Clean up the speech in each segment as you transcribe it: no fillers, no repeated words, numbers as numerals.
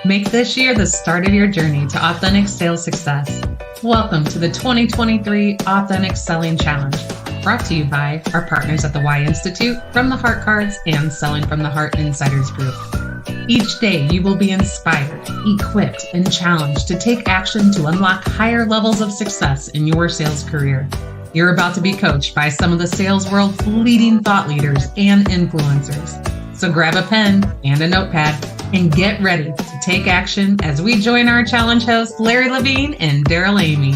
Make this year the start of your journey to authentic sales success. Welcome to the 2023 Authentic Selling Challenge, brought to you by our partners at the Y Institute, From the Heart Cards, and Selling from the Heart Insiders Group. Each day, you will be inspired, equipped, and challenged to take action to unlock higher levels of success in your sales career. You're about to be coached by some of the sales world's leading thought leaders and influencers. So grab a pen and a notepad and get ready to take action as we join our challenge hosts, Larry Levine and Daryl Amy.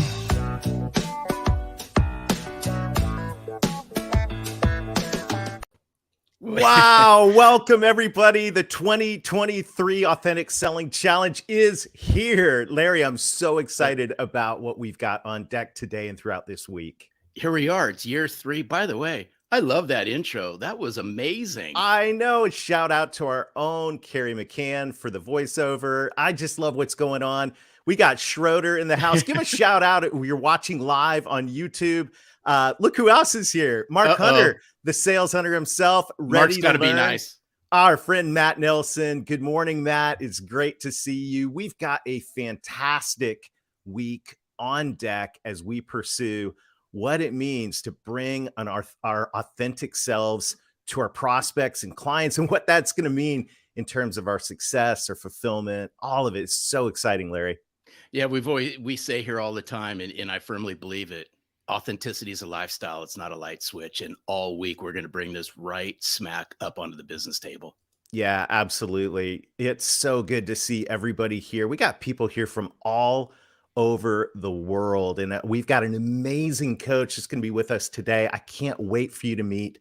Wow. Welcome, everybody. The 2023 Authentic Selling Challenge is here. Larry, I'm so excited about what we've got on deck today and throughout this week. Here we are. It's year 3. By the way, I love that intro. That was amazing. I know. Shout out to our own Carrie McCann for the voiceover. I just love what's going on. We got Schroeder in the house. Give a shout out if you're watching live on YouTube. Look who else is here. Mark Hunter, the sales hunter himself. Mark's got to be nice. Our friend Matt Nelson. Good morning, Matt. It's great to see you. We've got a fantastic week on deck as we pursue what it means to bring on our authentic selves to our prospects and clients, and what that's going to mean in terms of our success or fulfillment. All of it is so exciting, Larry. Yeah, we say here all the time, and I firmly believe it. Authenticity is a lifestyle. It's not a light switch. And all week, we're going to bring this right smack up onto the business table. Yeah, absolutely. It's so good to see everybody here. We got people here from all over the world, and we've got an amazing coach that's going to be with us today. I can't wait for you to meet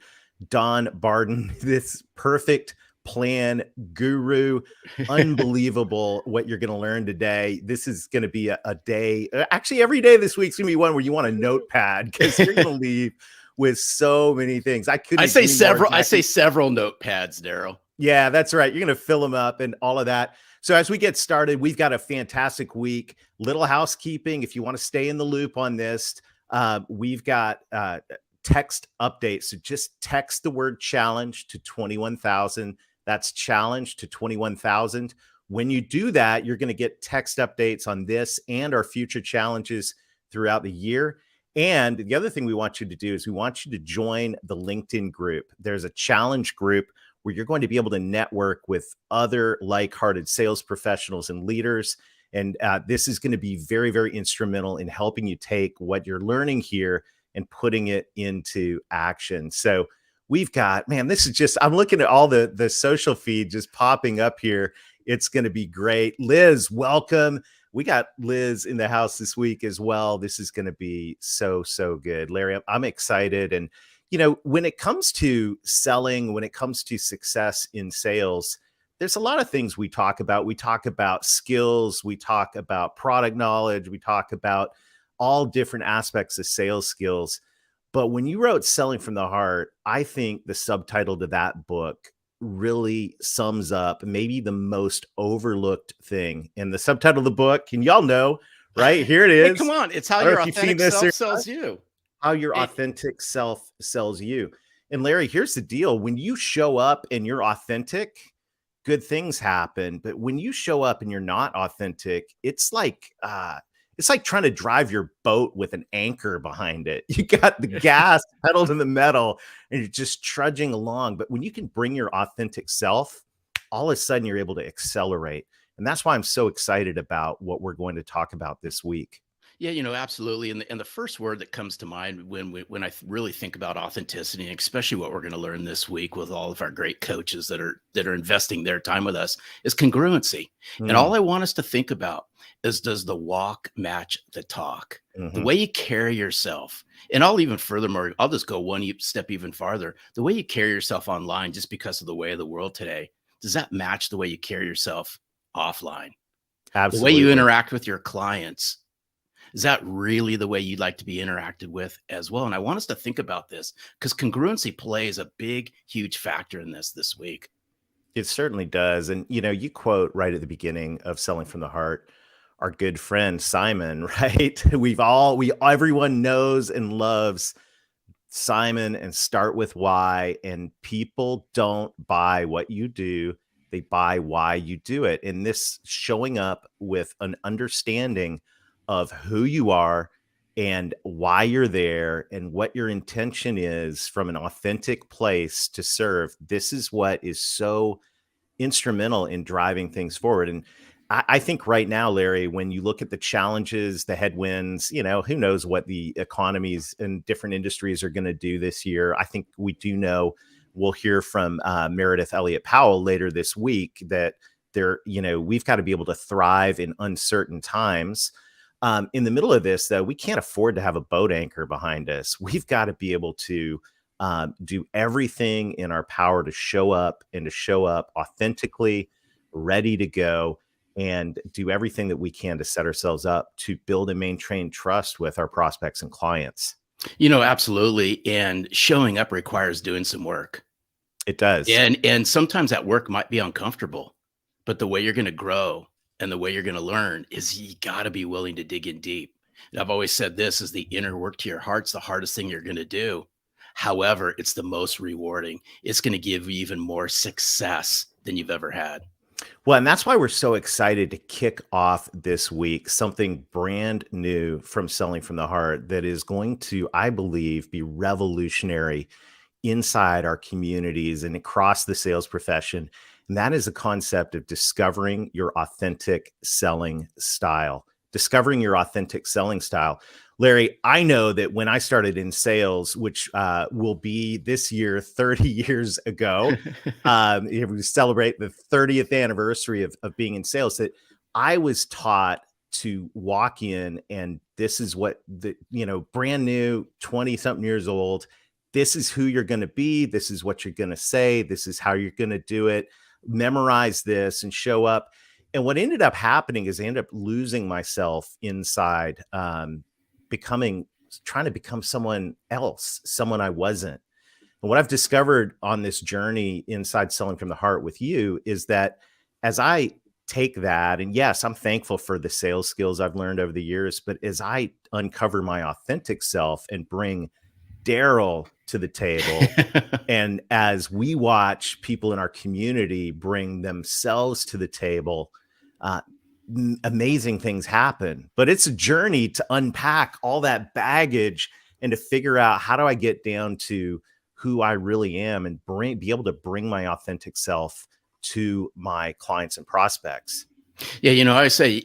Don Barden, this perfect plan guru. Unbelievable what you're going to learn today. This is going to be a day. Actually, every day this week's going to be one where you want a notepad, because you're going to leave with so many things. I say several notepads, Daryl. Yeah, that's right. You're going to fill them up and all of that. So as we get started, we've got a fantastic week. Little housekeeping. If you want to stay in the loop on this, we've got text updates. So just text the word challenge to 21,000. That's challenge to 21,000. When you do that, you're going to get text updates on this and our future challenges throughout the year. And the other thing we want you to do is we want you to join the LinkedIn group. There's a challenge group where you're going to be able to network with other like-hearted sales professionals and leaders. And this is going to be very, very instrumental in helping you take what you're learning here and putting it into action. So we've got, man, this is just, I'm looking at all the social feed just popping up here. It's going to be great. Liz, welcome. We got Liz in the house this week as well. This is going to be so, so good. Larry, I'm excited. And you know, when it comes to selling, when it comes to success in sales, there's a lot of things we talk about. We talk about skills, we talk about product knowledge, we talk about all different aspects of sales skills. But when you wrote Selling from the Heart, I think the subtitle to that book really sums up maybe the most overlooked thing. And the subtitle of the book, and y'all know, right? Here it is. Hey, come on. It's how your authentic self sells you. How your authentic self sells you. And Larry, here's the deal. When you show up and you're authentic, good things happen. But when you show up and you're not authentic, it's like trying to drive your boat with an anchor behind it. You got the gas pedal to the metal and you're just trudging along. But when you can bring your authentic self, all of a sudden you're able to accelerate. And that's why I'm so excited about what we're going to talk about this week. Yeah, absolutely. And the first word that comes to mind when I really think about authenticity, and especially what we're going to learn this week with all of our great coaches that are investing their time with us, is congruency. And all I want us to think about is, does the walk match the talk? The way you carry yourself. And I'll just go one step even farther. The way you carry yourself online, just because of the way of the world today, does that match the way you carry yourself offline? Absolutely. The way you interact with your clients, is that really the way you'd like to be interacted with as well? And I want us to think about this, because congruency plays a big, huge factor in this week. It certainly does. And, you quote right at the beginning of Selling from the Heart, our good friend, Simon, right? Everyone knows and loves Simon and Start with Why. And people don't buy what you do. They buy why you do it. And this showing up with an understanding of who you are and why you're there and what your intention is from an authentic place to serve. This is what is so instrumental in driving things forward. And I think right now, Larry, when you look at the challenges, the headwinds, who knows what the economies and different industries are going to do this year. I think we do know we'll hear from Meredith Elliott Powell later this week that we've got to be able to thrive in uncertain times. In the middle of this, though, we can't afford to have a boat anchor behind us. We've got to be able to do everything in our power to show up authentically, ready to go, and do everything that we can to set ourselves up to build and maintain trust with our prospects and clients. Absolutely. And showing up requires doing some work. It does. And sometimes that work might be uncomfortable, but the way you're going to grow and the way you're going to learn is you got to be willing to dig in deep. And I've always said this is the inner work to your heart's the hardest thing you're going to do. However, it's the most rewarding. It's going to give you even more success than you've ever had. Well, and that's why we're so excited to kick off this week something brand new from Selling from the Heart that is going to, I believe, be revolutionary inside our communities and across the sales profession. And that is a concept of discovering your authentic selling style. Discovering your authentic selling style. Larry, I know that when I started in sales, which will be this year, 30 years ago, we celebrate the 30th anniversary of being in sales, that I was taught to walk in and this is what brand new, 20 something years old. This is who you're going to be. This is what you're going to say. This is how you're going to do it. Memorize this and show up. And what ended up happening is I ended up losing myself inside, trying to become someone else, someone I wasn't. And what I've discovered on this journey inside Selling from the Heart with you is that as I take that, and yes, I'm thankful for the sales skills I've learned over the years, but as I uncover my authentic self and bring Daryl to the table, and as we watch people in our community bring themselves to the table, amazing things happen. But it's a journey to unpack all that baggage and to figure out how do I get down to who I really am and be able to bring my authentic self to my clients and prospects. Yeah, I say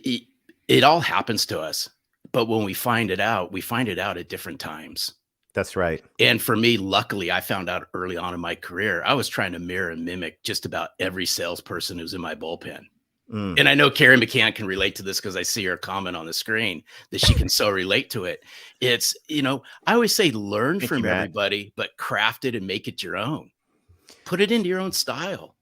it all happens to us, but when we find it out at different times. That's right. And for me, luckily, I found out early on in my career, I was trying to mirror and mimic just about every salesperson who's in my bullpen. And I know Carrie McCann can relate to this because I see her comment on the screen that she can so relate to it. It's, I always say learn from everybody, but craft it and make it your own. Put it into your own style.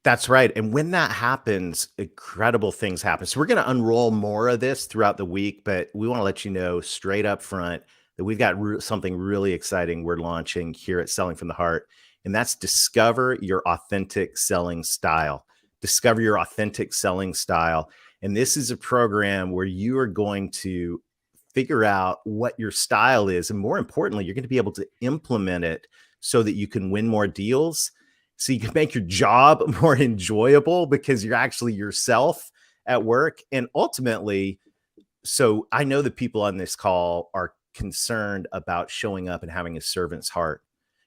That's right. And when that happens, incredible things happen. So we're going to unroll more of this throughout the week, but we want to let you know straight up front that we've got something really exciting we're launching here at Selling from the Heart, and that's Discover Your Authentic Selling Style. Discover your authentic selling style. And this is a program where you are going to figure out what your style is. And more importantly, you're going to be able to implement it so that you can win more deals, so you can make your job more enjoyable because you're actually yourself at work. And ultimately, so I know the people on this call are concerned about showing up and having a servant's heart.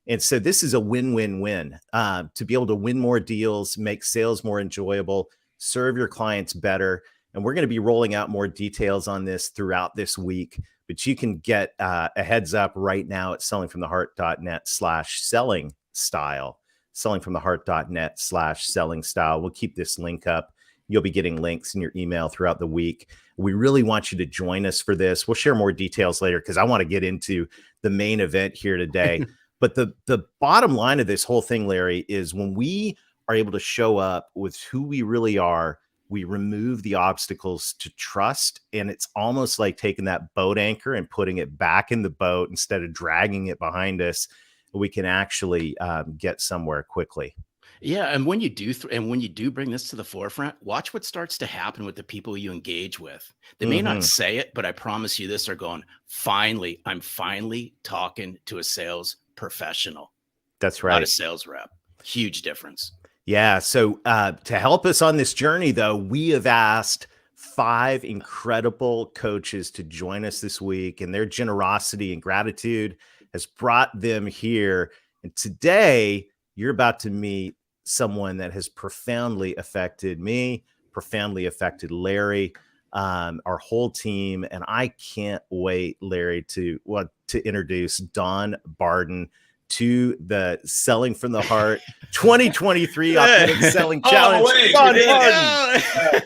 And so this is a win-win-win to be able to win more deals, make sales more enjoyable, serve your clients better. And we're going to be rolling out more details on this throughout this week, but you can get a heads up right now at sellingfromtheheart.net/selling style, sellingfromtheheart.net/selling style. We'll keep this link up. You'll be getting links in your email throughout the week. We really want you to join us for this. We'll share more details later because I want to get into the main event here today. But the bottom line of this whole thing, Larry, is when we are able to show up with who we really are, we remove the obstacles to trust. And it's almost like taking that boat anchor and putting it back in the boat instead of dragging it behind us. We can actually get somewhere quickly. Yeah, and when you do bring this to the forefront, watch what starts to happen with the people you engage with. They may not say it, but I promise you this, they're going, I'm finally talking to a sales professional. That's right. Not a sales rep. Huge difference. Yeah. So to help us on this journey, though, we have asked 5 incredible coaches to join us this week, and their generosity and gratitude has brought them here. And today, you're about to meet someone that has profoundly affected me, profoundly affected Larry, our whole team. And I can't wait, Larry, to introduce Don Barden to the Selling from the Heart 2023 Authentic Selling Challenge. Wait, Don we did Barden.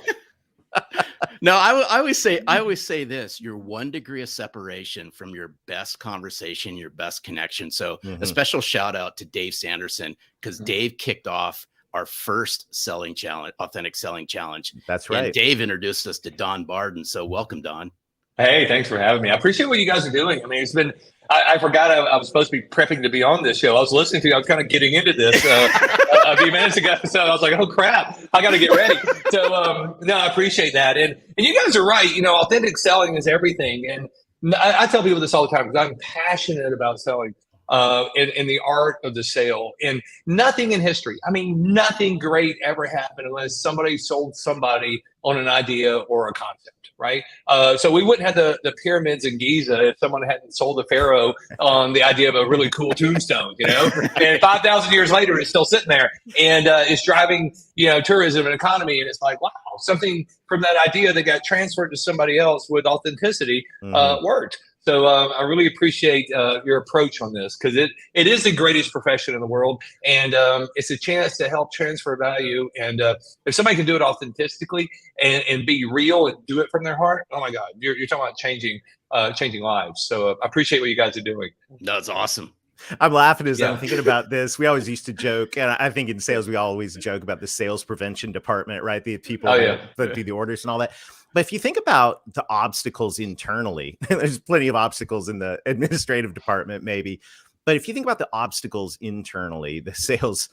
No, I always say this: you're 1 degree of separation from your best conversation, your best connection. So a special shout out to Dave Sanderson, because Dave kicked off our first selling challenge, authentic selling challenge. That's right. And Dave introduced us to Don Barden. So welcome, Don. Hey, thanks for having me. I appreciate what you guys are doing. I mean, it's been, I forgot I was supposed to be prepping to be on this show. I was listening to you. I was kind of getting into this a few minutes ago. So I was like, oh, crap, I got to get ready. So, no, I appreciate that. And you guys are right. You know, authentic selling is everything. And I tell people this all the time because I'm passionate about selling in the art of the sale. And nothing in history, I mean, nothing great ever happened unless somebody sold somebody on an idea or a concept. Right. So we wouldn't have the pyramids in Giza if someone hadn't sold the pharaoh on the idea of a really cool tombstone, you know, and 5,000 years later, it's still sitting there and it's driving, you know, tourism and economy. And it's like, wow, something from that idea that got transferred to somebody else with authenticity worked. So I really appreciate your approach on this because it is the greatest profession in the world. And it's a chance to help transfer value. And if somebody can do it authentically and be real and do it from their heart, oh, my God, you're talking about changing lives. So I appreciate what you guys are doing. That's awesome. I'm laughing as I'm thinking about this. We always used to joke, and I think in sales, we always joke about the sales prevention department, right? The people that do the orders and all that. But if you think about the obstacles internally, there's plenty of obstacles in the administrative department, maybe. But if you think about the obstacles internally, the sales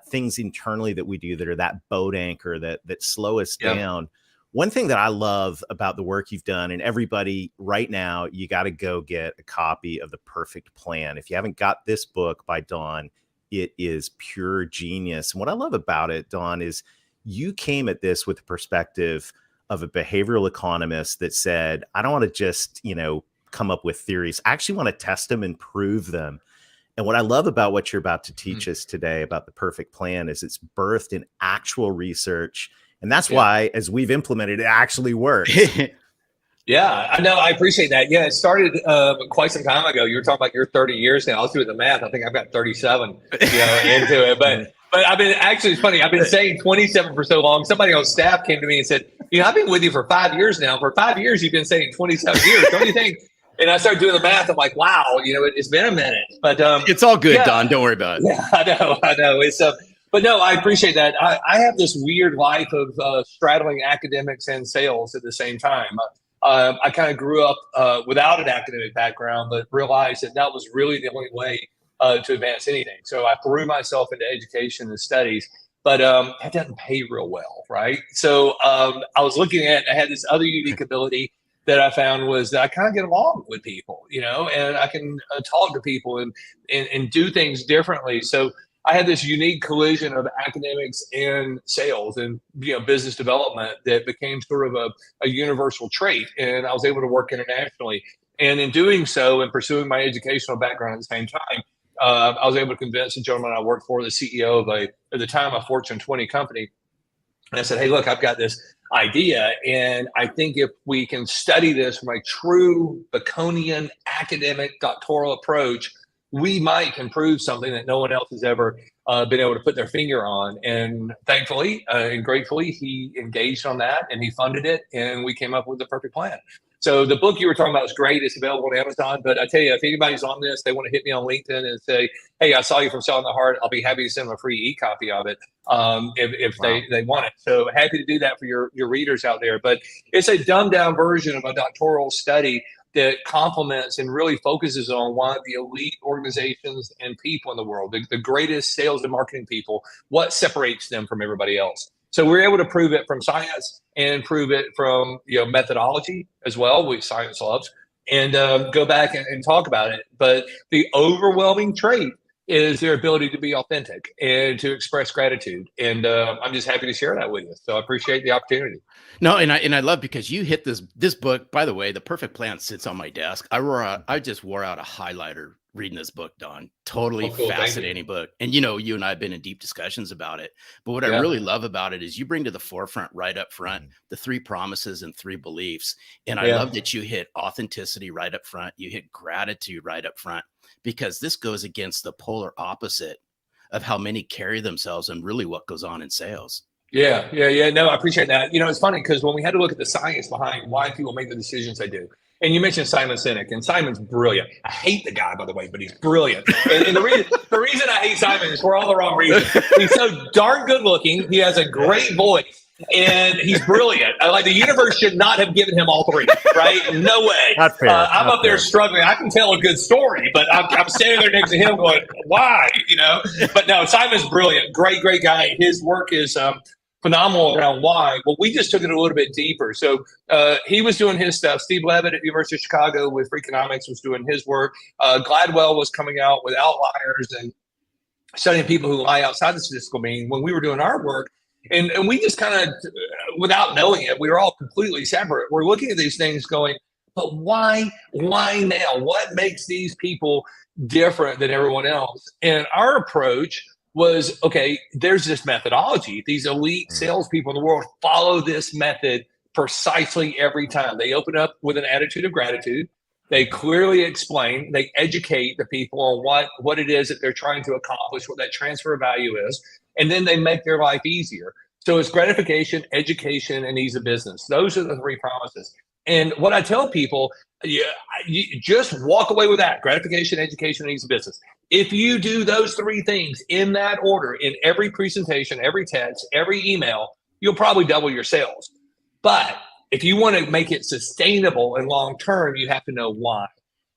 things internally that we do that are that boat anchor that slow us down. One thing that I love about the work you've done, and everybody right now, you got to go get a copy of The Perfect Plan. If you haven't got this book by Don, it is pure genius. And what I love about it, Don, is you came at this with the perspective of a behavioral economist that said, I don't want to just, come up with theories. I actually want to test them and prove them. And what I love about what you're about to teach us today about The Perfect Plan is it's birthed in actual research. And that's why, as we've implemented, it actually works. Yeah, I know. I appreciate that. Yeah, it started quite some time ago. You were talking about your 30 years now. I was doing the math. I think I've got 37 into it. But I've been actually, it's funny. I've been saying 27 for so long. Somebody on staff came to me and said, I've been with you for 5 years now. For 5 years, you've been saying 27 years. Don't you think? And I started doing the math. I'm like, wow, it's been a minute. But it's all good, Don. Don't worry about it. Yeah, I know. It's but no, I appreciate that. I have this weird life of straddling academics and sales at the same time. I kind of grew up without an academic background, but realized that was really the only way to advance anything. So I threw myself into education and studies, but that doesn't pay real well, right? So I was looking at, I had this other unique ability that I found was that I kind of get along with people, and I can talk to people and do things differently. So I had this unique collision of academics and sales and business development that became sort of a universal trait, and I was able to work internationally. And in doing so and pursuing my educational background at the same time, I was able to convince the gentleman I worked for, the CEO of at the time a Fortune 20 company, and I said, "Hey, look, I've got this idea, and I think if we can study this from a true Baconian academic doctoral approach, we might can prove something that no one else has ever been able to put their finger on." And thankfully and gratefully, he engaged on that and he funded it, and we came up with The Perfect Plan. So the book you were talking about is great. It's available on Amazon. But I tell you, if anybody's on this, they want to hit me on LinkedIn and say, "Hey, I saw you from Selling the Heart." I'll be happy to send them a free e-copy of it if they want it. So happy to do that for your readers out there. But it's a dumbed down version of a doctoral study that complements and really focuses on one of the elite organizations and people in the world, the greatest sales and marketing people, what separates them from everybody else. So we're able to prove it from science and prove it from methodology as well, which science loves, and go back and talk about it. But the overwhelming trait is their ability to be authentic and to express gratitude. And I'm just happy to share that with you. So I appreciate the opportunity. No, and I love, because you hit this book. By the way, The Perfect Plan sits on my desk. I just wore out a highlighter reading this book, Don. Totally cool. fascinating book. And you and I have been in deep discussions about it. But what I really love about it is you bring to the forefront, right up front, the 3 promises and 3 beliefs. And I love that you hit authenticity right up front. You hit gratitude right up front, because this goes against the polar opposite of how many carry themselves and really what goes on in sales. Yeah. No, I appreciate that. It's funny because when we had to look at the science behind why people make the decisions they do, and you mentioned Simon Sinek, and Simon's brilliant. I hate the guy, by the way, but he's brilliant. And the reason I hate Simon is for all the wrong reasons. He's so darn good looking. He has a great voice, and he's brilliant. Like, the universe should not have given him all 3, right? No way. Not fair. I'm up there struggling. I can tell a good story, but I'm standing there next to him going, why? But no, Simon's brilliant. Great guy. His work is phenomenal around why. Well, we just took it a little bit deeper. So he was doing his stuff. Steve Levitt at the University of Chicago with Freakonomics was doing his work. Gladwell was coming out with outliers and studying people who lie outside the statistical mean. When we were doing our work, and we just kind of, without knowing it, we were all completely separate. We're looking at these things going, but why now? What makes these people different than everyone else? And our approach was, okay, there's this methodology. These elite salespeople in the world follow this method precisely every time. They open up with an attitude of gratitude. They clearly explain, they educate the people on what it is that they're trying to accomplish, what that transfer of value is, and then they make their life easier. So it's gratification, education, and ease of business. Those are the 3 promises. And what I tell people, you just walk away with that: gratification, education, and ease of business. If you do those 3 things in that order, in every presentation, every text, every email, you'll probably double your sales. But if you want to make it sustainable and long-term, you have to know why.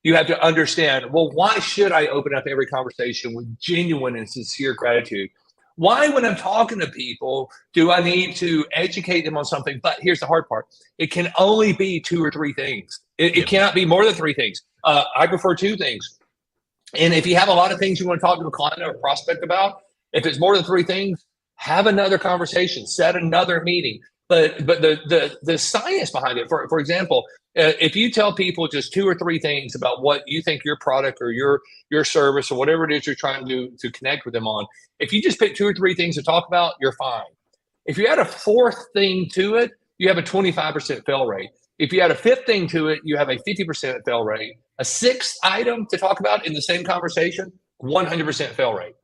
You have to understand, well, why should I open up every conversation with genuine and sincere gratitude? Why, when I'm talking to people, do I need to educate them on something? But here's the hard part. It can only be 2 or 3 things. It cannot be more than 3 things. I prefer 2 things. And if you have a lot of things you want to talk to a client or a prospect about, if it's more than 3 things, have another conversation, set another meeting. But the science behind it, for example, if you tell people just 2 or 3 things about what you think your product or your service or whatever it is you're trying to connect with them on, if you just pick 2 or 3 things to talk about, you're fine. If you add a 4th thing to it, you have a 25% fail rate. If you add a 5th thing to it, you have a 50% fail rate. A 6th item to talk about in the same conversation, 100% fail rate.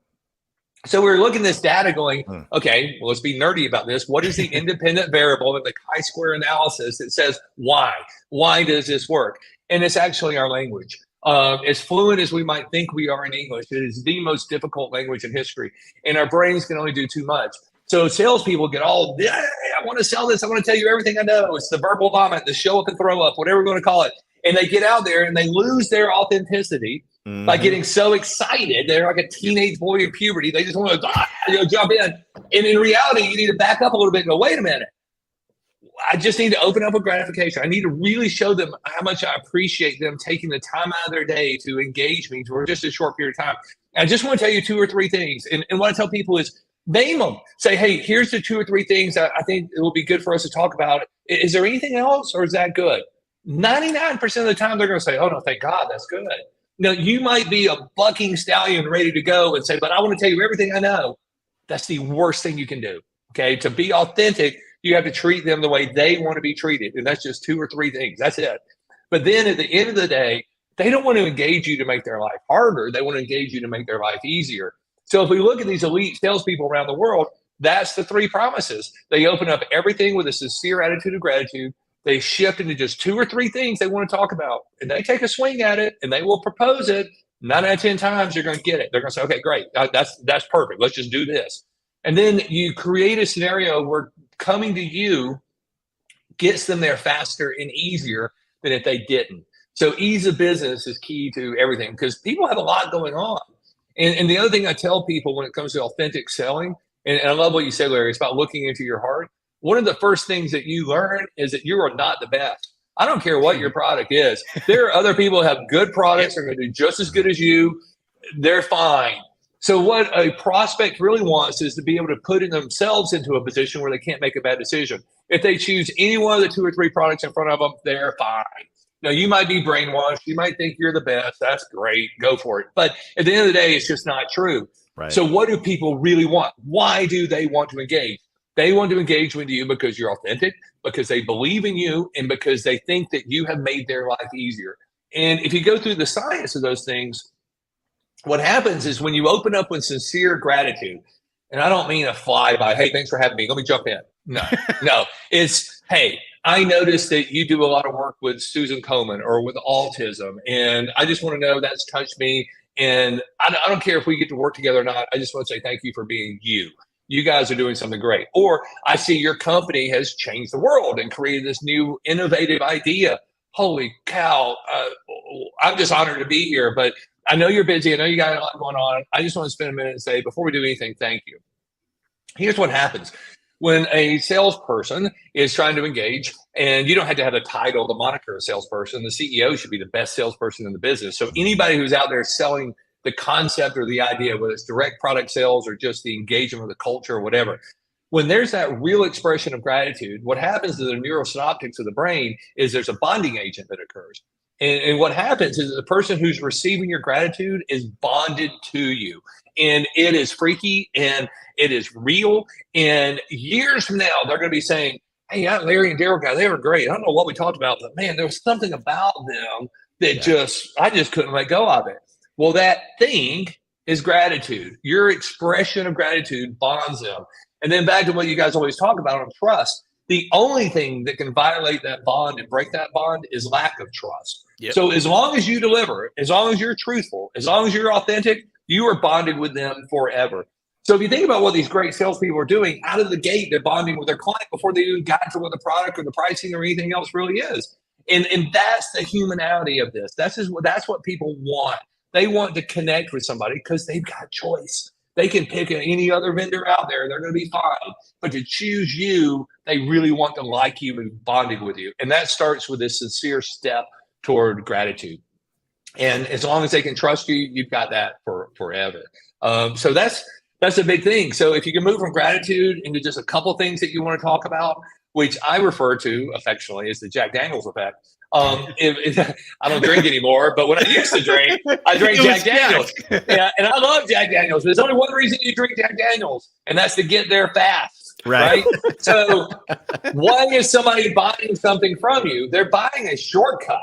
So we're looking at this data going, okay, well, let's be nerdy about this. What is the independent variable in the chi-square analysis that says why? Why does this work? And it's actually our language. As fluent as we might think we are in English, it is the most difficult language in history. And our brains can only do too much. So salespeople get all, I want to sell this. I want to tell you everything I know. It's the verbal vomit, the show up and throw up, whatever we're going to call it. And they get out there and they lose their authenticity by getting so excited. They're like a teenage boy in puberty. They just want to jump in. And in reality, you need to back up a little bit and go, wait a minute. I just need to open up with gratification. I need to really show them how much I appreciate them taking the time out of their day to engage me for just a short period of time. And I just want to tell you 2 or 3 things. And what I tell people is name them. Say, hey, here's the 2 or 3 things I think it will be good for us to talk about. Is there anything else or is that good? 99% of the time, they're going to say, oh, no, thank God, that's good. Now, you might be a bucking stallion ready to go and say, but I want to tell you everything I know. That's the worst thing you can do. Okay. To be authentic, you have to treat them the way they want to be treated. And that's just 2 or 3 things. That's it. But then at the end of the day, they don't want to engage you to make their life harder. They want to engage you to make their life easier. So if we look at these elite salespeople around the world, that's the 3 promises. They open up everything with a sincere attitude of gratitude. They shift into just 2 or 3 things they want to talk about, and they take a swing at it, and they will propose it. 9 out of 10 times, you're going to get it. They're going to say, okay, great. That's perfect. Let's just do this. And then you create a scenario where coming to you gets them there faster and easier than if they didn't. So ease of business is key to everything because people have a lot going on. And the other thing I tell people when it comes to authentic selling, and I love what you said, Larry, it's about looking into your heart. One of the first things that you learn is that you are not the best. I don't care what your product is. There are other people who have good products that are going to do just as good as you. They're fine. So what a prospect really wants is to be able to put themselves into a position where they can't make a bad decision. If they choose any one of the 2 or 3 products in front of them, they're fine. Now, you might be brainwashed. You might think you're the best. That's great. Go for it. But at the end of the day, it's just not true. Right. So what do people really want? Why do they want to engage? They want to engage with you because you're authentic, because they believe in you, and because they think that you have made their life easier. And if you go through the science of those things, what happens is when you open up with sincere gratitude, and I don't mean a flyby, hey, thanks for having me, let me jump in. No, it's, hey, I noticed that you do a lot of work with Susan Komen or with autism, and I just want to know that's touched me. And I don't care if we get to work together or not. I just want to say thank you for being you. You guys are doing something great. Or I see your company has changed the world and created this new innovative idea. Holy cow. I'm just honored to be here, but I know you're busy. I know you got a lot going on. I just want to spend a minute and say, before we do anything, thank you. Here's what happens. When a salesperson is trying to engage, and you don't have to have a title, the moniker of salesperson, the CEO should be the best salesperson in the business. So anybody who's out there selling the concept or the idea, whether it's direct product sales or just the engagement of the culture or whatever, when there's that real expression of gratitude, what happens to the neurosynaptics of the brain is there's a bonding agent that occurs. And what happens is the person who's receiving your gratitude is bonded to you. And it is freaky and it is real. And years from now, they're going to be saying, hey, that Larry and Daryl guy, they were great. I don't know what we talked about, but man, there was something about them that I just couldn't let go of it. Well, that thing is gratitude. Your expression of gratitude bonds them. And then back to what you guys always talk about on trust. The only thing that can violate that bond and break that bond is lack of trust. Yep. So as long as you deliver, as long as you're truthful, as long as you're authentic, you are bonded with them forever. So if you think about what these great salespeople are doing, out of the gate, they're bonding with their client before they even got to what the product or the pricing or anything else really is. And that's the humanality of this. That's what people want. They want to connect with somebody because they've got choice. They can pick any other vendor out there. They're going to be fine. But to choose you, they really want to like you and bonding with you. And that starts with this sincere step toward gratitude. And as long as they can trust you, you've got that for forever. So that's a big thing. So if you can move from gratitude into just a couple things that you want to talk about, which I refer to affectionately as the Jack Daniels effect. I don't drink anymore, but when I used to drink, I drank Jack Daniels. Yeah, and I love Jack Daniels. There's only one reason you drink Jack Daniels, and that's to get there fast. Right? So why is somebody buying something from you? They're buying a shortcut.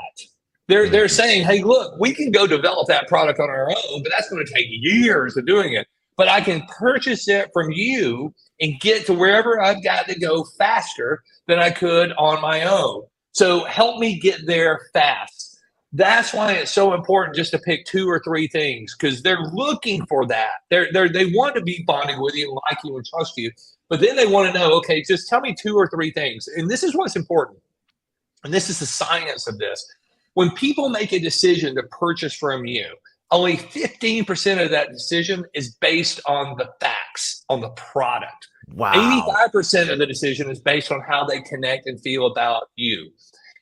They're saying, hey, look, we can go develop that product on our own, but that's going to take years of doing it. But I can purchase it from you and get to wherever I've got to go faster than I could on my own. So help me get there fast. That's why it's so important just to pick 2 or 3 things, because they're looking for that. They want to be bonding with you and like you and trust you. But then they want to know, okay, just tell me 2 or 3 things. And this is what's important. And this is the science of this. When people make a decision to purchase from you, only 15% of that decision is based on the facts, on the product. Wow. 85% of the decision is based on how they connect and feel about you.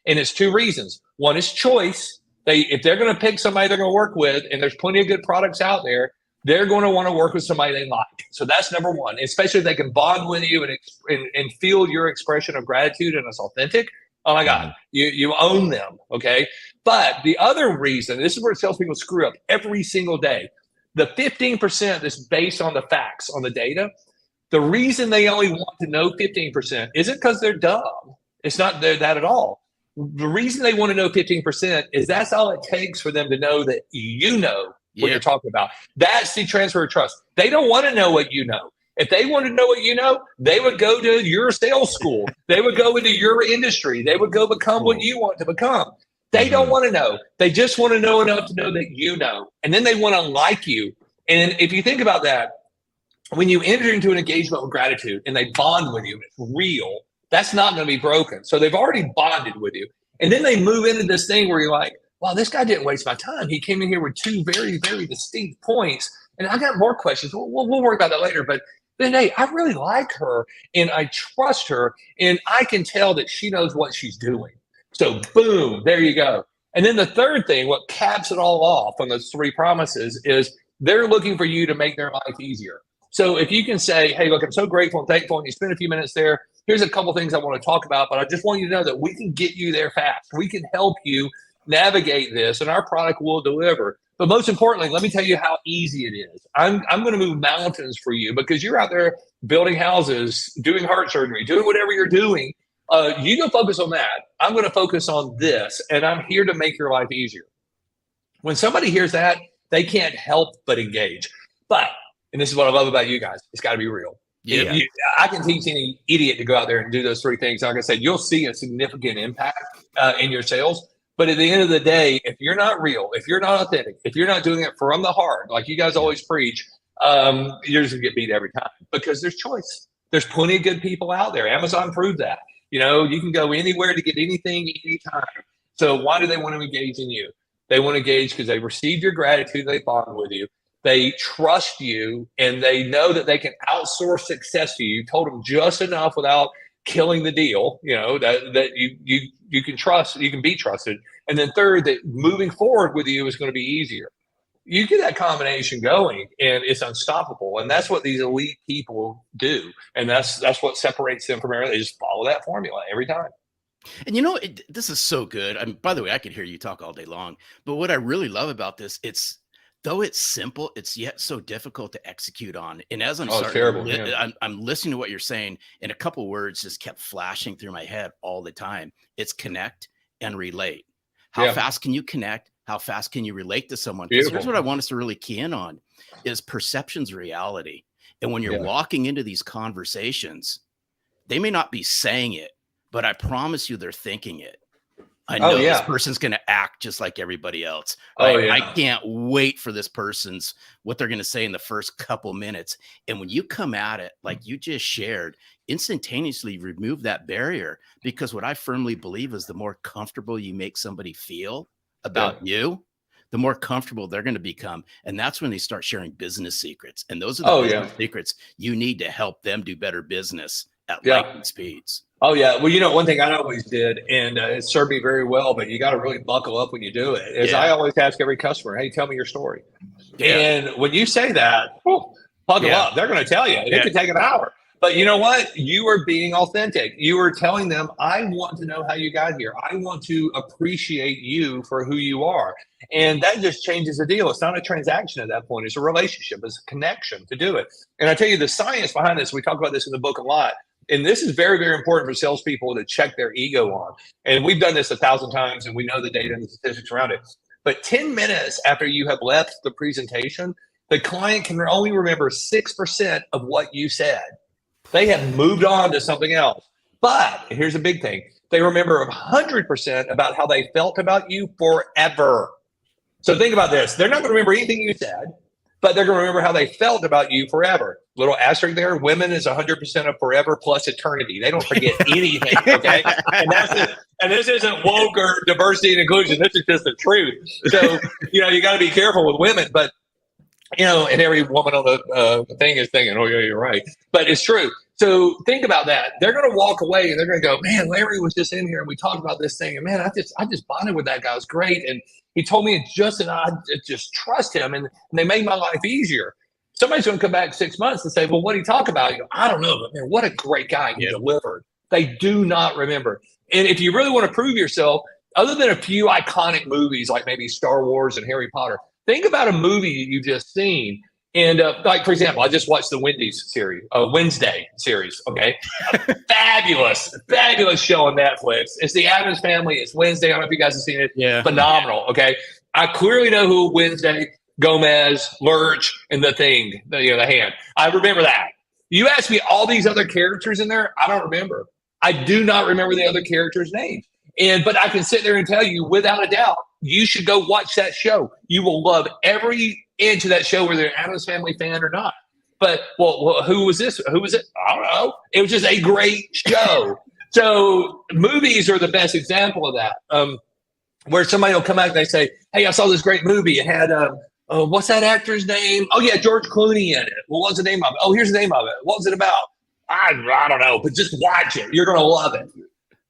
And it's 2 reasons. One is choice. If they're going to pick somebody they're going to work with, and there's plenty of good products out there, they're going to want to work with somebody they like. So that's number one, especially if they can bond with you and feel your expression of gratitude and it's authentic. Oh my God, you own them, okay? But the other reason, this is where salespeople screw up every single day, the 15% that's based on the facts, on the data, the reason they only want to know 15% isn't because they're dumb. It's not that at all. The reason they want to know 15% is that's all it takes for them to know that you know what you're talking about. That's the transfer of trust. They don't want to know what you know. If they wanted to know what you know, they would go to your sales school. They would go into your industry. They would go become what you want to become. They don't want to know. They just want to know enough to know that you know. And then they want to like you. And if you think about that, when you enter into an engagement with gratitude and they bond with you, it's real, that's not going to be broken. So they've already bonded with you. And then they move into this thing where you're like, wow, this guy didn't waste my time. He came in here with 2 very, very distinct points. And I got more questions. We'll worry about that later. But then, hey, I really like her and I trust her and I can tell that she knows what she's doing. So boom, there you go. And then the third thing, what caps it all off on those 3 promises is They're looking for you to make their life easier. So if you can say, hey, look, I'm so grateful and thankful, and you spend a few minutes there, here's a couple things I want to talk about, but I just want you to know that we can get you there fast. We can help you navigate this, and our product will deliver. But most importantly, let me tell you how easy it is. I'm going to move mountains for you because you're out there building houses, doing heart surgery, doing whatever you're doing. You go focus on that. I'm going to focus on this, and I'm here to make your life easier. When somebody hears that, they can't help but engage. But, and this is what I love about you guys, it's got to be real. Yeah. I can teach any idiot to go out there and do those three things. Like I said, you'll see a significant impact in your sales. But at the end of the day, if you're not real, if you're not authentic, if you're not doing it from the heart, like you guys always preach, you're just going to get beat every time because there's choice. There's plenty of good people out there. Amazon proved that. You know, you can go anywhere to get anything, anytime. So why do they want to engage in you? They want to engage because they received your gratitude. They bond with you. They trust you, and they know that they can outsource success to you. You told them just enough without killing the deal, you know, that you can trust, you can be trusted. And then third, that moving forward with you is going to be easier. You get that combination going and it's unstoppable. And that's what these elite people do. And that's what separates them from everything. They just follow that formula every time. And you know, this is so good. I mean, by the way, I could hear you talk all day long, but what I really love about this, though it's simple, it's yet so difficult to execute on. And as I'm I'm listening to what you're saying, and a couple words just kept flashing through my head all the time. It's connect and relate. How fast can you connect? How fast can you relate to someone? Because here's what I want us to really key in on is perception's reality. And when you're walking into these conversations, they may not be saying it, but I promise you they're thinking it. I know this person's going to act just like everybody else. Right? I can't wait for this what they're going to say in the first couple minutes. And when you come at it, like you just shared, instantaneously remove that barrier, because what I firmly believe is the more comfortable you make somebody feel about you, the more comfortable they're going to become. And that's when they start sharing business secrets. And those are the business secrets you need to help them do better business at lightning speeds. Oh, yeah. Well, you know, one thing I always did, and it served me very well, but you got to really buckle up when you do it, is I always ask every customer, hey, tell me your story. And when you say that, buckle up. They're going to tell you. It could take an hour. But you know what? You are being authentic. You are telling them, I want to know how you got here. I want to appreciate you for who you are. And that just changes the deal. It's not a transaction at that point. It's a relationship. It's a connection to do it. And I tell you, the science behind this, we talk about this in the book a lot. And this is very, very important for salespeople to check their ego on. And we've done this 1,000 times, and we know the data and the statistics around it. But 10 minutes after you have left the presentation, the client can only remember 6% of what you said. They have moved on to something else. But here's a big thing. They remember 100% about how they felt about you forever. So think about this. They're not going to remember anything you said, but they're going to remember how they felt about you forever. Little asterisk there. Women is 100% of forever plus eternity. They don't forget anything. Okay. And this isn't woke or diversity and inclusion. This is just the truth. So, you know, you got to be careful with women, but you know, and every woman on the thing is thinking, oh yeah, you're right. But it's true. So think about that. They're going to walk away and they're going to go, man, Larry was just in here and we talked about this thing. And man, I just bonded with that guy. It was great. And he told me and I just trust him. And they made my life easier. Somebody's going to come back 6 months and say, well, what did he talk about? You go, I don't know, but man, what a great guy he delivered. They do not remember. And if you really want to prove yourself, other than a few iconic movies like maybe Star Wars and Harry Potter, think about a movie you've just seen. And like, for example, I just watched the Wednesday series. Okay. Fabulous show on Netflix. It's the Addams Family. It's Wednesday. I don't know if you guys have seen it. Yeah. Phenomenal. Okay. I clearly know who Wednesday, Gomez, Lurch, and the thing, the hand. I remember that. You ask me all these other characters in there, I don't remember. I do not remember the other characters' names. But I can sit there and tell you without a doubt, you should go watch that show. You will love every inch of that show, whether you're an Addams Family fan or not. But, well, who was this? Who was it? I don't know. It was just a great show. So movies are the best example of that, where somebody will come out and they say, hey, I saw this great movie. It had, what's that actor's name? Oh, yeah, George Clooney in it. Well, what's the name of it? Oh, here's the name of it. What was it about? I don't know, but just watch it. You're going to love it.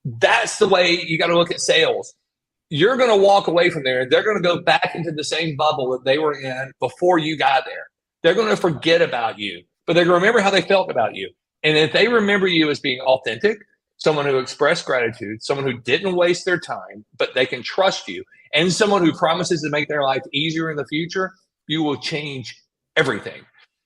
That's the way you got to look at sales. you're going to walk away from there and they're going to go back into the same bubble that they were in before you got there. They're going to forget about you, but they're going to remember how they felt about you. And if they remember you as being authentic, someone who expressed gratitude, someone who didn't waste their time, but they can trust you, and someone who promises to make their life easier in the future, you will change everything.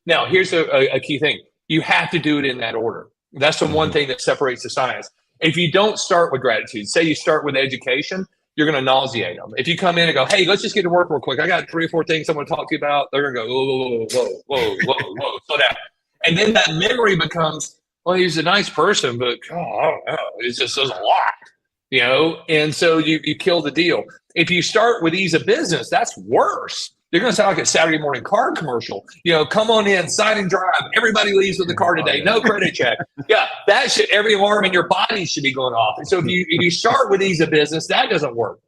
Now, here's a key thing. You have to do it in that order. That's the one thing that separates the science. If you don't start with gratitude, say you start with education, you're going to nauseate them. If you come in and go, hey, let's just get to work real quick. I got 3 or 4 things I want to talk to you about. They're going to go, whoa, slow down. And then that memory becomes, well, he's a nice person, but I don't know. It just does a lot, And so you kill the deal. If you start with ease of business, that's worse. You're going to sound like a Saturday morning car commercial. Come on in, sign and drive. Everybody leaves with the car today. No credit check. Yeah, every alarm in your body should be going off. And so if you start with ease of business, that doesn't work.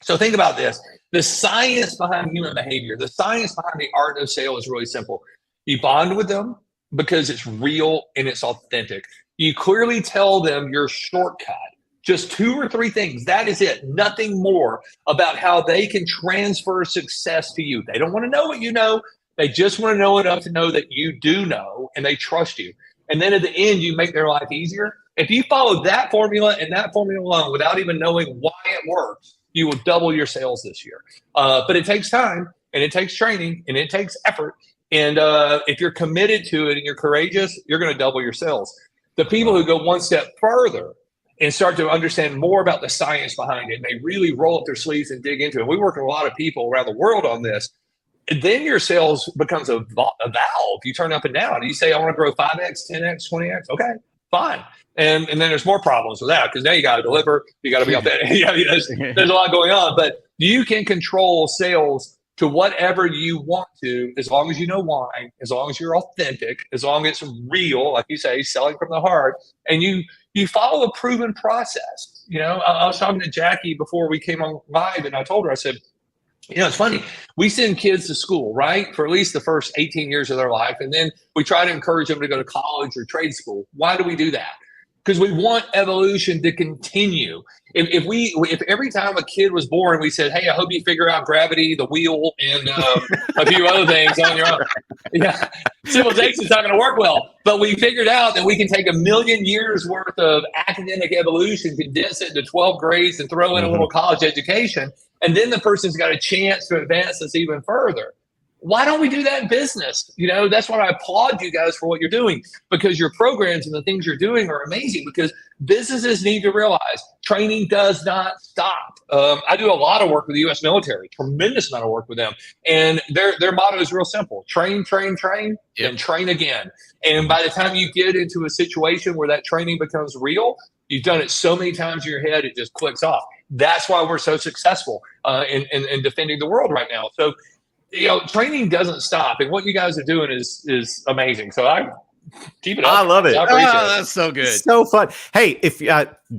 So think about this. The science behind human behavior, the science behind the art of sale is really simple. You bond with them because it's real and it's authentic. You clearly tell them your shortcut. Just 2 or 3 things. That is it. Nothing more about how they can transfer success to you. They don't want to know what you know. They just want to know enough to know that you do know and they trust you. And then at the end, you make their life easier. If you follow that formula and that formula alone without even knowing why it works, you will double your sales this year. But it takes time and it takes training and it takes effort. And if you're committed to it and you're courageous, you're going to double your sales. The people who go one step further and start to understand more about the science behind it, and they really roll up their sleeves and dig into it. We work with a lot of people around the world on this. And then your sales becomes a valve. You turn up and down. And you say, I want to grow 5X, 10X, 20X. Okay, fine. And then there's more problems with that because now you got to deliver. You got to be out there. There's a lot going on. But you can control sales to whatever you want to, as long as you know why, as long as you're authentic, as long as it's real, like you say, selling from the heart, and you follow a proven process. I was talking to Jackie before we came on live, and I told her, I said, it's funny. We send kids to school, right, for at least the first 18 years of their life, and then we try to encourage them to go to college or trade school. Why do we do that? Because we want evolution to continue. If every time a kid was born, we said, hey, I hope you figure out gravity, the wheel, and a few other things on your own. Yeah, civilization's not going to work well. But we figured out that we can take 1 million years worth of academic evolution, condense it into 12 grades, and throw in a little college education. And then the person's got a chance to advance us even further. Why don't we do that in business? That's why I applaud you guys for what you're doing, because your programs and the things you're doing are amazing, because businesses need to realize training does not stop. I do a lot of work with the U.S. military, tremendous amount of work with them. And their motto is real simple. Train, train, train, and train again. And by the time you get into a situation where that training becomes real, you've done it so many times in your head, it just clicks off. That's why we're so successful in defending the world right now. So, training doesn't stop, and what you guys are doing is amazing. So I keep it up. I love it. I appreciate it. That's so good. So fun. Hey, if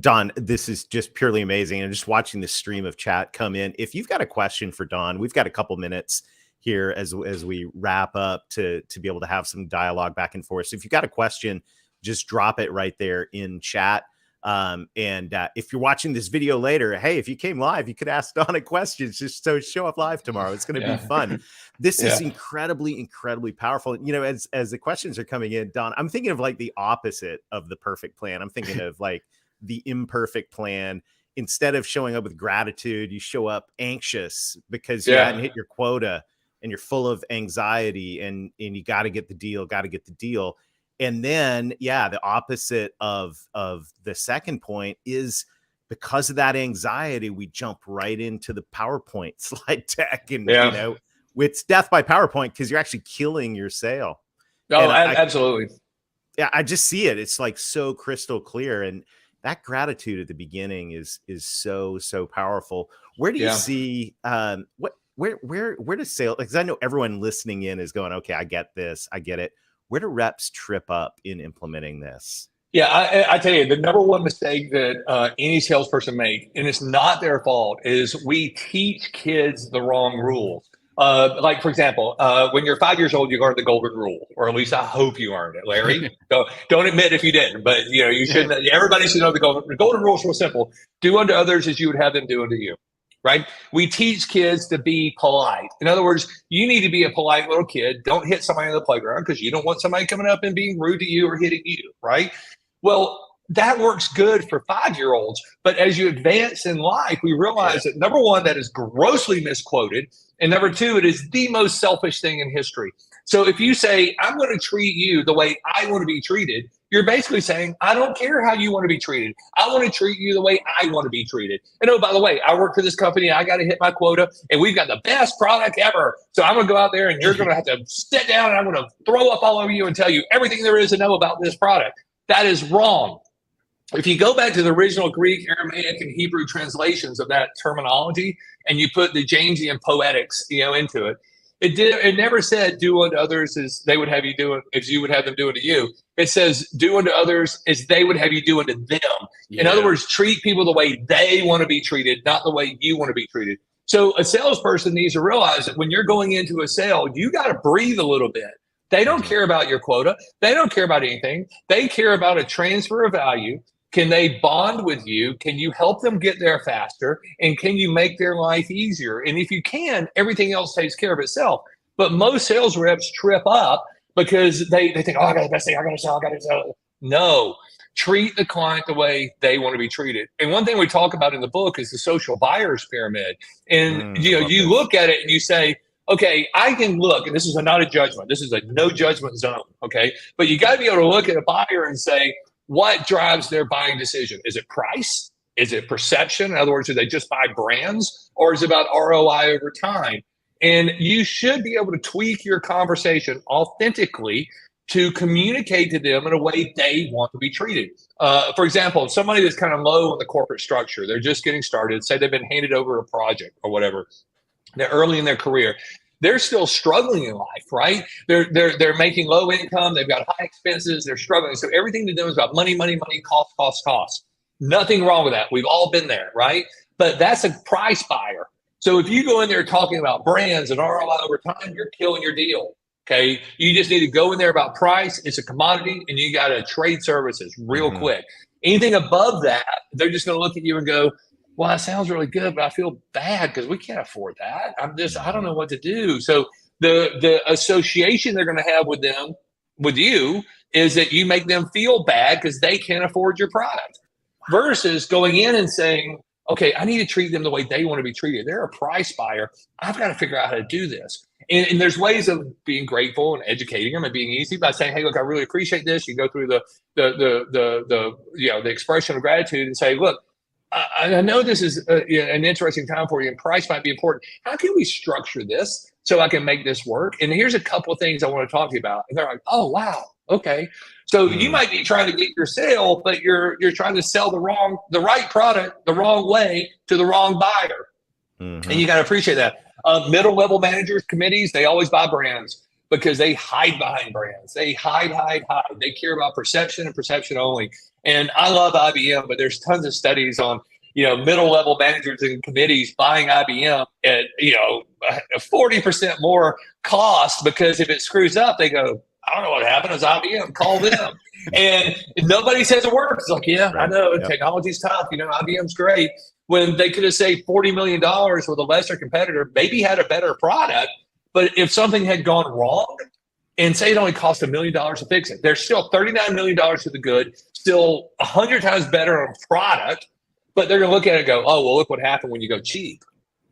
Don, this is just purely amazing. And just watching the stream of chat come in. If you've got a question for Don, we've got a couple minutes here as we wrap up to be able to have some dialogue back and forth. So if you've got a question, just drop it right there in chat. And if you're watching this video later, hey, if you came live, you could ask Don a question. Just so show up live tomorrow. It's going to be fun. This is incredibly, incredibly powerful. As the questions are coming in, Don, I'm thinking of like the opposite of the perfect plan. I'm thinking of like the imperfect plan. Instead of showing up with gratitude, you show up anxious because you hadn't hit your quota and you're full of anxiety and you got to get the deal. And then, the opposite of the second point is because of that anxiety, we jump right into the PowerPoint slide deck and, it's death by PowerPoint because you're actually killing your sale. Oh, absolutely. I just see it. It's like so crystal clear. And that gratitude at the beginning is so, so powerful. Where do you see, where does sales, because I know everyone listening in is going, okay, I get this. I get it. Where do reps trip up in implementing this? Yeah, I tell you, the number one mistake that any salesperson makes, and it's not their fault, is we teach kids the wrong rules. Like, for example, when you're 5 years old, you learn the golden rule, or at least I hope you earned it, Larry. So don't admit if you didn't, but you should. Everybody should know the golden rule is real simple. Do unto others as you would have them do unto you. right? We teach kids to be polite. In other words, you need to be a polite little kid. Don't hit somebody on the playground because you don't want somebody coming up and being rude to you or hitting you, right? Well, that works good for 5-year-olds. But as you advance in life, we realize that number one, that is grossly misquoted. And number two, it is the most selfish thing in history. So if you say, I'm going to treat you the way I want to be treated, you're basically saying, I don't care how you want to be treated. I want to treat you the way I want to be treated. And oh, by the way, I work for this company. I got to hit my quota and we've got the best product ever. So I'm going to go out there and you're going to have to sit down and I'm going to throw up all over you and tell you everything there is to know about this product. That is wrong. If you go back to the original Greek, Aramaic, and Hebrew translations of that terminology, and you put the Jamesian poetics, into it, it never said do unto others as they would have you do, as you would have them do unto you. It says do unto others as they would have you do unto them. Yeah. In other words, treat people the way they want to be treated, not the way you want to be treated. So a salesperson needs to realize that when you're going into a sale, you got to breathe a little bit. They don't care about your quota. They don't care about anything. They care about a transfer of value. Can they bond with you? Can you help them get there faster? And can you make their life easier? And if you can, everything else takes care of itself. But most sales reps trip up because they think, oh, I got the best thing. I got to sell. No, treat the client the way they want to be treated. And one thing we talk about in the book is the social buyers pyramid. And you look at it and you say, okay, I can look, and this is not a judgment. This is a no judgment zone. Okay. But you got to be able to look at a buyer and say, what drives their buying decision? Is it price? Is it perception? In other words, do they just buy brands, or is it about ROI over time? And you should be able to tweak your conversation authentically to communicate to them in a way they want to be treated. For example, somebody that's kind of low in the corporate structure, they're just getting started, say they've been handed over a project or whatever, they're early in their career. They're still struggling in life, right? They're making low income. They've got high expenses. They're struggling. So everything to them is about money, cost. Nothing wrong with that. We've all been there, right? But that's a price buyer. So if you go in there talking about brands and ROI over time, you're killing your deal. Okay. You just need to go in there about price. It's a commodity and you got to trade services real quick. Anything above that, they're just going to look at you and go, well, that sounds really good, but I feel bad because we can't afford that. I don't know what to do. So the association they're going to have with you, is that you make them feel bad because they can't afford your product, versus going in and saying, okay, I need to treat them the way they want to be treated. They're a price buyer. I've got to figure out how to do this. And there's ways of being grateful and educating them and being easy by saying, hey, look, I really appreciate this. You go through the expression of gratitude and say, look, I know this is an interesting time for you and price might be important. How can we structure this so I can make this work? And here's a couple of things I want to talk to you about. And they're like, oh, wow. Okay. So you might be trying to get your sale, but you're trying to sell the right product the wrong way to the wrong buyer. And you got to appreciate that. Middle level managers, committees, they always buy brands because they hide behind brands. They hide. They care about perception and perception only. And I love IBM, but there's tons of studies on, middle level managers and committees buying IBM at, 40% more cost, because if it screws up, they go, I don't know what happened. It's IBM. Call them. And nobody says a word. It's like, yeah, right. I know. Yep. Technology's tough. IBM's great. When they could have saved $40 million with a lesser competitor, maybe had a better product. But if something had gone wrong, and say it only cost $1 million to fix it, there's still $39 million to the good, still 100 times better on product, but they're going to look at it and go, oh, well, look what happened when you go cheap.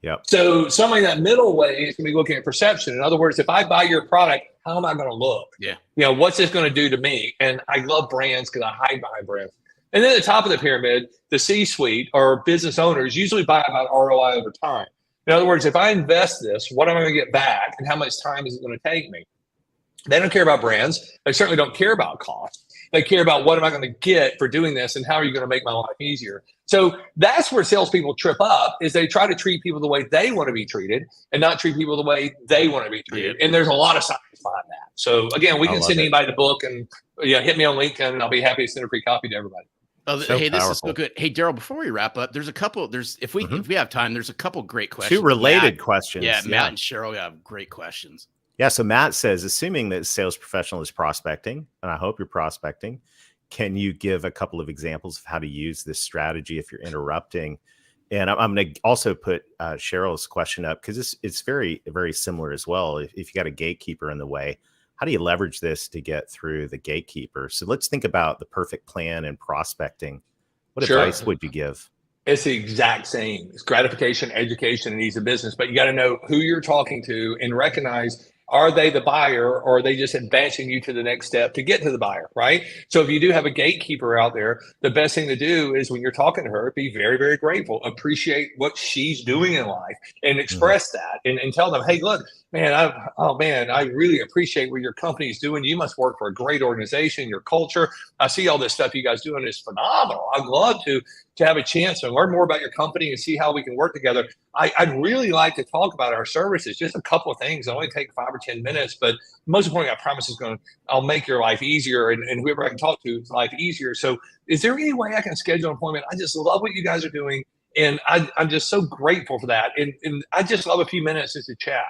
Yep. So somebody in that middle way is going to be looking at perception. In other words, if I buy your product, how am I going to look? Yeah. What's this going to do to me? And I love brands because I hide behind brands. And then at the top of the pyramid, the C-suite or business owners usually buy about ROI over time. In other words, if I invest this, what am I going to get back and how much time is it going to take me? They don't care about brands. They certainly don't care about cost. They care about what am I going to get for doing this and how are you going to make my life easier? So that's where salespeople trip up, is they try to treat people the way they want to be treated and not treat people the way they want to be treated. And there's a lot of science behind that. So again, we can send anybody the book and hit me on LinkedIn and I'll be happy to send a free copy to everybody. Hey, this is so good. Hey, Daryl, before we wrap up, if we have time, there's a couple great questions. 2 related questions. Yeah, Matt and Cheryl have great questions. Yeah, so Matt says, assuming that a sales professional is prospecting, and I hope you're prospecting, can you give a couple of examples of how to use this strategy if you're interrupting And I'm going to also put Cheryl's question up because it's very, very similar as well. If you got a gatekeeper in the way, how do you leverage this to get through the gatekeeper? So let's think about the perfect plan and prospecting. What advice would you give? It's the exact same. It's gratification, education, and ease of business. But you got to know who you're talking to and recognize, are they the buyer or are they just advancing you to the next step to get to the buyer, right? So if you do have a gatekeeper out there, the best thing to do is when you're talking to her, be very, very grateful, appreciate what she's doing in life and express that and tell them, hey, look, man, I really appreciate what your company is doing. You must work for a great organization, your culture. I see all this stuff you guys doing is phenomenal. I'd love to have a chance to learn more about your company and see how we can work together. I'd really like to talk about our services, just a couple of things. It'll only take 5 or 10 minutes, but most importantly, I promise I'll make your life easier and whoever I can talk to, life easier. So is there any way I can schedule an appointment? I just love what you guys are doing. And I'm just so grateful for that. And I just love a few minutes just to chat.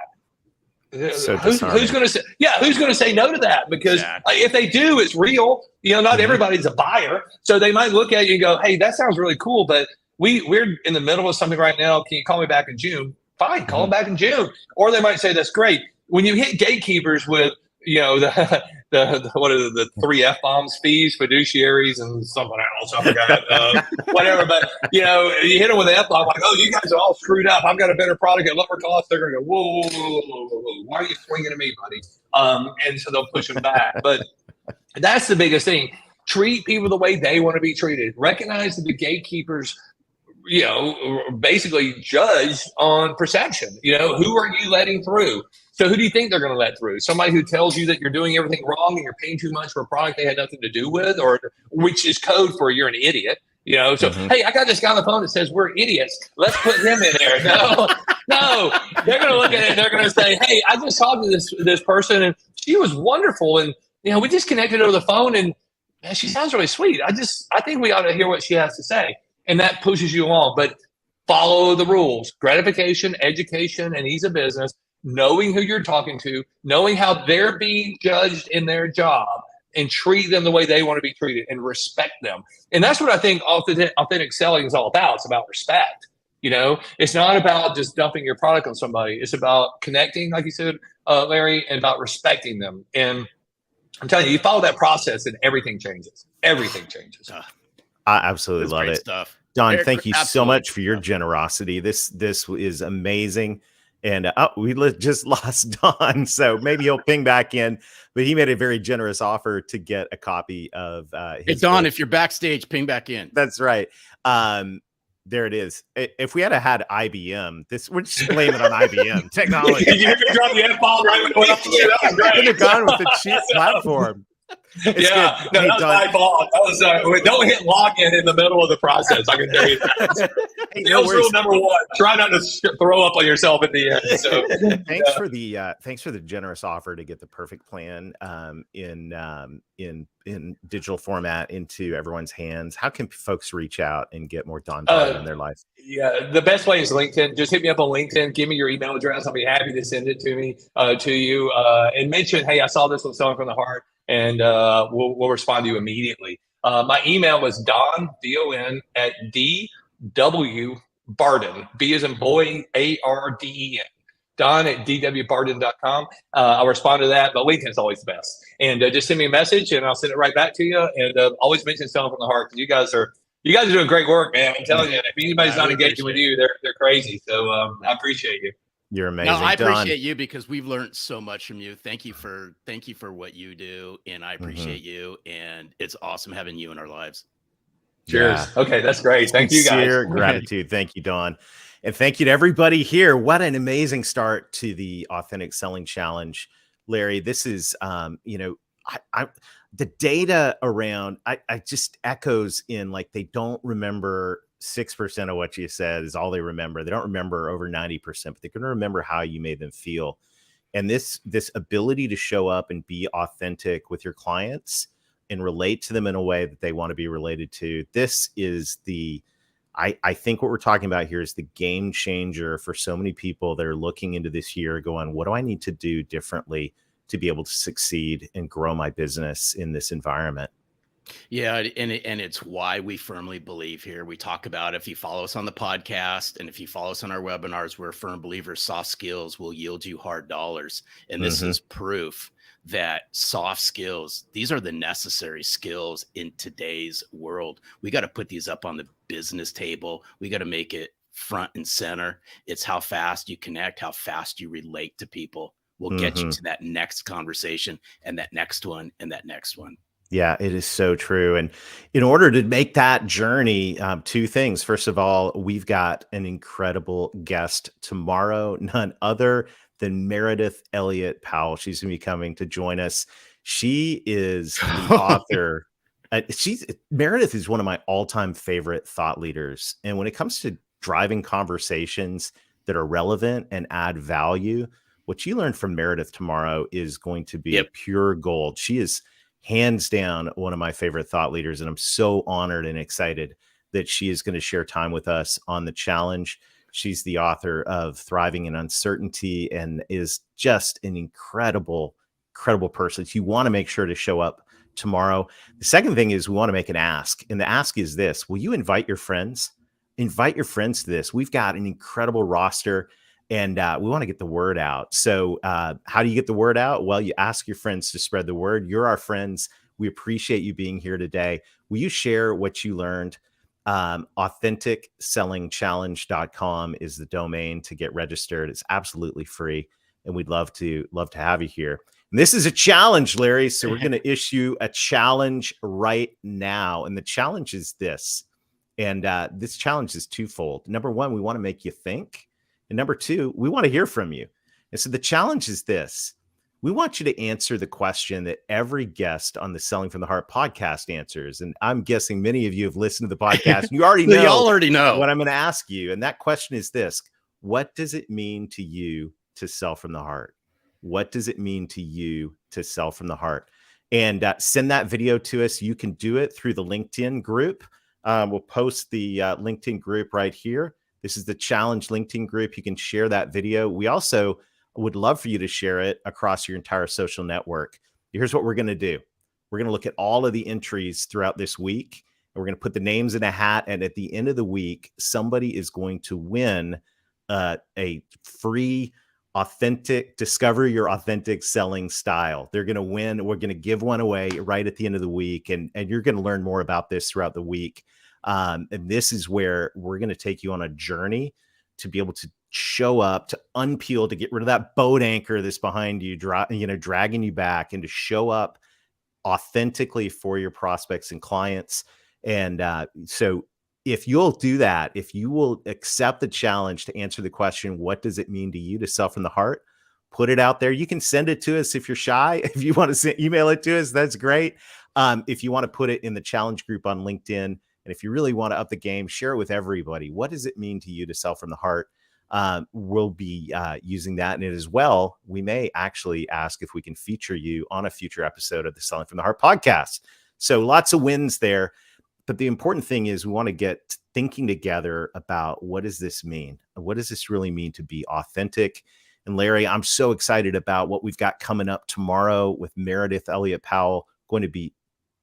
So who's going to say, who's going to say no to that? Because if they do, it's real. Not everybody's a buyer. So they might look at you and go, hey, that sounds really cool, but we're in the middle of something right now. Can you call me back in June? Fine, call them back in June. Or they might say, that's great. When you hit gatekeepers with, the 3 F-bombs, fees, fiduciaries, and something else, I forgot, whatever. But, you hit them with an F-bomb, like, oh, you guys are all screwed up. I've got a better product at lower cost. They're going to go, whoa. Why are you swinging at me, buddy? And so they'll push them back. But that's the biggest thing. Treat people the way they want to be treated. Recognize that the gatekeepers, basically judge on perception. Who are you letting through? So who do you think they're going to let through? Somebody who tells you that you're doing everything wrong and you're paying too much for a product they had nothing to do with, or which is code for you're an idiot. So, hey, I got this guy on the phone that says we're idiots. Let's put him in there. No, they're going to look at it and they're going to say, hey, I just talked to this person and she was wonderful. And, we just connected over the phone and man, she sounds really sweet. I think we ought to hear what she has to say. And that pushes you along. But follow the rules: gratification, education, and ease of business. Knowing who you're talking to, knowing how they're being judged in their job, and treat them the way they want to be treated and respect them. And that's what I think authentic selling is all about. It's about respect. It's not about just dumping your product on somebody. It's about connecting, like you said, Larry, and about respecting them. And I'm telling you, you follow that process and everything changes. Everything changes. I absolutely love it. Stuff. Don, thank you so much for your generosity. This is amazing. And we just lost Don, so maybe he'll ping back in. But he made a very generous offer to get a copy of his Don, book. if you're backstage, ping back in. That's right. There it is. If we had IBM, we're just blaming it on IBM technology. You drop the F-bomb right when I could have gone with the cheap platform. It's that was my fault. Don't hit login in the middle of the process. I can tell you that. Sales rule number 1: try not to throw up on yourself at the end. So, thanks for the generous offer to get the perfect plan in digital format into everyone's hands. How can folks reach out and get more Don Barden in their life? Yeah, the best way is LinkedIn. Just hit me up on LinkedIn. Give me your email address. I'll be happy to send it to you, and mention, hey, I saw this on Selling from the Heart. And we'll respond to you immediately. My email was Don, D-O-N, at D-W Barden, B as in boy, A-R-D-E-N, Don at dwbarden.com. I'll respond to that, but LinkedIn's always the best. And just send me a message and I'll send it right back to you. And always mention Selling from the Heart, because you guys are doing great work, man. I'm telling you, if anybody's not engaging with you, they're crazy. So I appreciate you. You're amazing. No, I appreciate you because we've learned so much from you. Thank you for what you do, and I appreciate you. And it's awesome having you in our lives. Cheers. Yeah. Okay, that's great. Thank you, guys. Sincere gratitude. Thank you, Don, and thank you to everybody here. What an amazing start to the Authentic Selling Challenge, Larry. This is, the data around. I just echoes in like they don't remember 6% of what you said is all they remember. They don't remember over 90%, but they can remember how you made them feel. And this ability to show up and be authentic with your clients and relate to them in a way that they want to be related to. This is I think what we're talking about here is the game changer for so many people that are looking into this year going, what do I need to do differently to be able to succeed and grow my business in this environment? Yeah, and it's why we firmly believe here. We talk about, if you follow us on the podcast and if you follow us on our webinars, we're firm believers soft skills will yield you hard dollars. And this is proof that soft skills, these are the necessary skills in today's world. We got to put these up on the business table. We got to make it front and center. It's how fast you connect, how fast you relate to people will get you to that next conversation and that next one and that next one. Yeah, it is so true. And in order to make that journey, two things. First of all, we've got an incredible guest tomorrow, none other than Meredith Elliott Powell. She's going to be coming to join us. She is the author. Meredith is one of my all-time favorite thought leaders. And when it comes to driving conversations that are relevant and add value, what you learn from Meredith tomorrow is going to be pure gold. She is hands down one of my favorite thought leaders, and I'm so honored and excited that she is going to share time with us on the challenge. She's the author of Thriving in Uncertainty and is just an incredible person. So you want to make sure to show up tomorrow. The second thing is we want to make an ask, and the ask is this: will you invite your friends? Invite your friends to this. We've got an incredible roster, and we want to get the word out. So how do you get the word out? Well, you ask your friends to spread the word. You're our friends. We appreciate you being here today. Will you share what you learned? AuthenticSellingChallenge.com is the domain to get registered. It's absolutely free, and we'd love to have you here. And this is a challenge, Larry. So we're going to issue a challenge right now, and the challenge is this. And this challenge is twofold. Number one, we want to make you think. And number two, we want to hear from you. And so the challenge is this: we want you to answer the question that every guest on the Selling from the Heart podcast answers. And I'm guessing many of you have listened to the podcast. You already know. You already know what I'm going to ask you. And that question is this: what does it mean to you to sell from the heart? What does it mean to you to sell from the heart? And send that video to us. You can do it through the LinkedIn group. We'll post the LinkedIn group right here. This is the challenge LinkedIn group. You can share that video. We also would love for you to share it across your entire social network. Here's what we're going to do. We're going to look at all of the entries throughout this week, and we're going to put the names in a hat. And at the end of the week, somebody is going to win a free Discover Your Authentic Selling Style. They're going to win. We're going to give one away right at the end of the week. And you're going to learn more about this throughout the week. And this is where we're going to take you on a journey to be able to show up, to unpeel, to get rid of that boat anchor that's behind you, dragging you back, and to show up authentically for your prospects and clients. And so if you'll do that, if you will accept the challenge to answer the question, what does it mean to you to sell from the heart? Put it out there. You can send it to us if you're shy. If you want to email it to us, that's great. If you want to put it in the challenge group on LinkedIn, and if you really want to up the game, share it with everybody. What does it mean to you to sell from the heart? We'll be using that. And as well, we may actually ask if we can feature you on a future episode of the Selling from the Heart podcast. So lots of wins there. But the important thing is we want to get thinking together about, what does this mean? What does this really mean to be authentic? And Larry, I'm so excited about what we've got coming up tomorrow with Meredith Elliott Powell. Going to be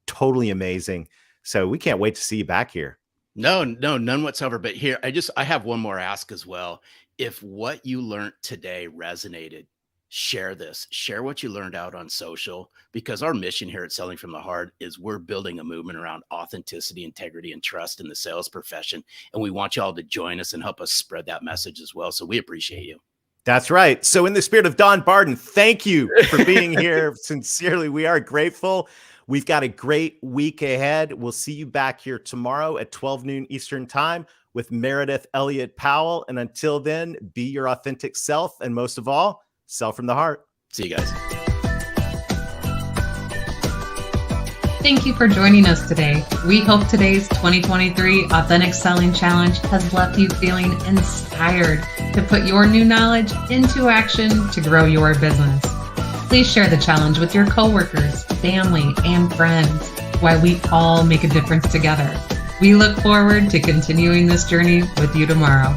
totally amazing. So we can't wait to see you back here. No, none whatsoever. But here, I have one more ask as well. If what you learned today resonated, share this. Share what you learned out on social, because our mission here at Selling from the Heart is we're building a movement around authenticity, integrity, and trust in the sales profession. And we want you all to join us and help us spread that message as well. So we appreciate you. That's right. So in the spirit of Don Barden, thank you for being here. Sincerely, we are grateful. We've got a great week ahead. We'll see you back here tomorrow at 12 noon Eastern time with Meredith Elliott Powell. And until then, be your authentic self. And most of all, sell from the heart. See you guys. Thank you for joining us today. We hope today's 2023 Authentic Selling Challenge has left you feeling inspired to put your new knowledge into action to grow your business. Please share the challenge with your coworkers, family, and friends while we all make a difference together. We look forward to continuing this journey with you tomorrow.